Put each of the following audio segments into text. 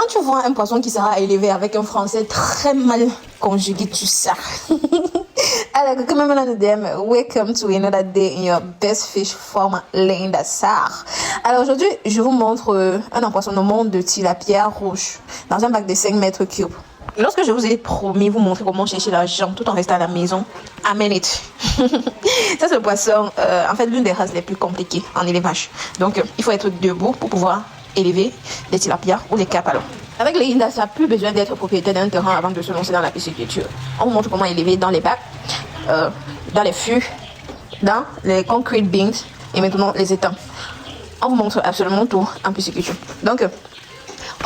Quand tu vois un poisson qui sera élevé avec un français très mal conjugué, tu sais. Alors, comme on DM, welcome to another day in your best fish farm, Linda Sarr. Alors aujourd'hui, je vous montre un empoisonnement de tilapia rouge dans un bac de 5 mètres cubes. Lorsque je vous ai promis vous montrer comment chercher l'argent tout en restant à la maison, amen it. Ça c'est le poisson, en fait l'une des races les plus compliquées en élevage. Donc il faut être debout pour pouvoir élever les tilapias ou les carpes alors. Avec les Linda, ça n'a plus besoin d'être propriétaire d'un terrain avant de se lancer dans la pisciculture. On vous montre comment élever dans les bacs, dans les fûts, dans les concrete bins et maintenant les étangs. On vous montre absolument tout en pisciculture. Donc,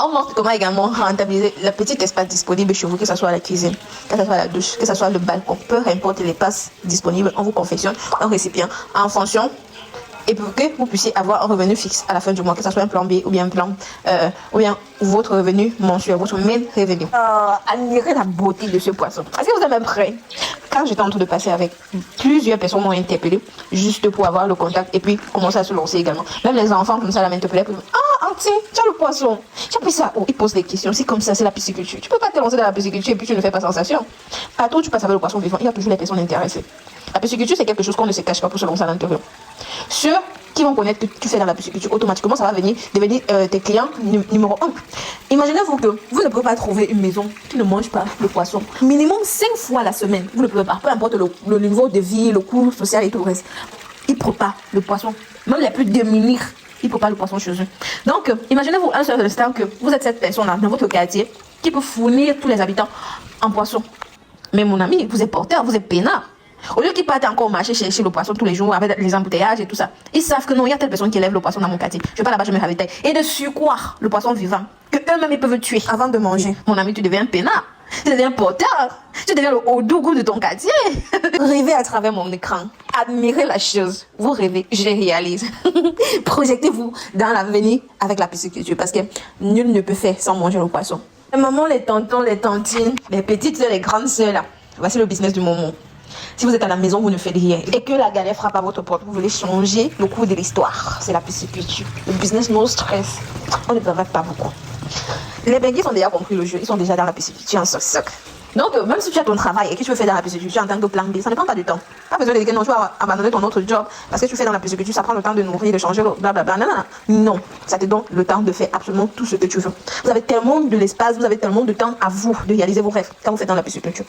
on montre comment également rentabiliser le petit espace disponible chez vous, que ce soit la cuisine, que ce soit la douche, que ce soit le balcon, peu importe l'espace disponible, on vous confectionne un récipient en fonction et pour que vous puissiez avoir un revenu fixe à la fin du mois, que ce soit un plan B ou bien un plan ou bien votre revenu mensuel, votre main revenu. Admirez la beauté de ce poisson. Est-ce que vous êtes même prêts? Quand j'étais en train de passer avec plusieurs personnes m'ont interpellé juste pour avoir le contact et puis commencer à se lancer également. Même les enfants comme ça m'interpellaient pour dire ah auntie, tu as le poisson. J'ai appris ça. Oh, ils posent des questions. C'est comme ça, c'est la pisciculture. Tu peux pas te lancer dans la pisciculture et puis tu ne fais pas sensation. Partout où tu passes avec le poisson vivant, il y a toujours les personnes intéressées. La pisciculture, c'est quelque chose qu'on ne se cache pas pour se lancer à l'intérieur. Ceux qui vont connaître que tu fais dans la pisciculture, automatiquement, ça va devenir tes clients numéro 1. Imaginez-vous que vous ne pouvez pas trouver une maison qui ne mange pas le poisson. Minimum 5 fois la semaine. Vous ne pouvez pas, peu importe le niveau de vie, le coût social et tout le reste. Ils ne préparent le poisson. Même les plus démunis, ils préparent le poisson chez eux. Donc, imaginez-vous un seul instant que vous êtes cette personne-là dans votre quartier qui peut fournir tous les habitants en poisson. Mais mon ami, vous êtes porteur, vous êtes peinard. Au lieu qu'ils partent encore au marché chercher le poisson tous les jours avec les embouteillages et tout ça, ils savent que non, il y a telle personne qui élève le poisson dans mon quartier. Je vais pas là-bas, je me ravitaille. Et de surcroît, le poisson vivant, que eux-mêmes ils peuvent tuer avant de manger. Mon ami, tu deviens un peinard. Tu deviens porteur. Tu deviens le haut-dougou de ton quartier. Rêvez à travers mon écran. Admirez la chose. Vous rêvez, je réalise. Projetez-vous dans l'avenir avec la pisciculture parce que nul ne peut faire sans manger le poisson. Les mamans, les tontons, les tantines, les petites soeurs, les grandes soeurs là. Voici le business du moment. Si vous êtes à la maison, vous ne faites rien et que la galère frappe à votre porte, vous voulez changer le cours de l'histoire. C'est la pisciculture. Le business, no stress. On ne travaille pas beaucoup. Les benguis ont déjà compris le jeu. Ils sont déjà dans la pisciculture en soc. Donc, même si tu as ton travail et que tu veux faire dans la pisciculture en tant que plan B, ça ne prend pas du temps. Pas besoin de dire non, tu vas abandonner ton autre job parce que tu fais dans la pisciculture, ça prend le temps de nourrir, de changer, blablabla. Non, ça te donne le temps de faire absolument tout ce que tu veux. Vous avez tellement de l'espace, vous avez tellement de temps à vous de réaliser vos rêves quand vous faites dans la pisciculture.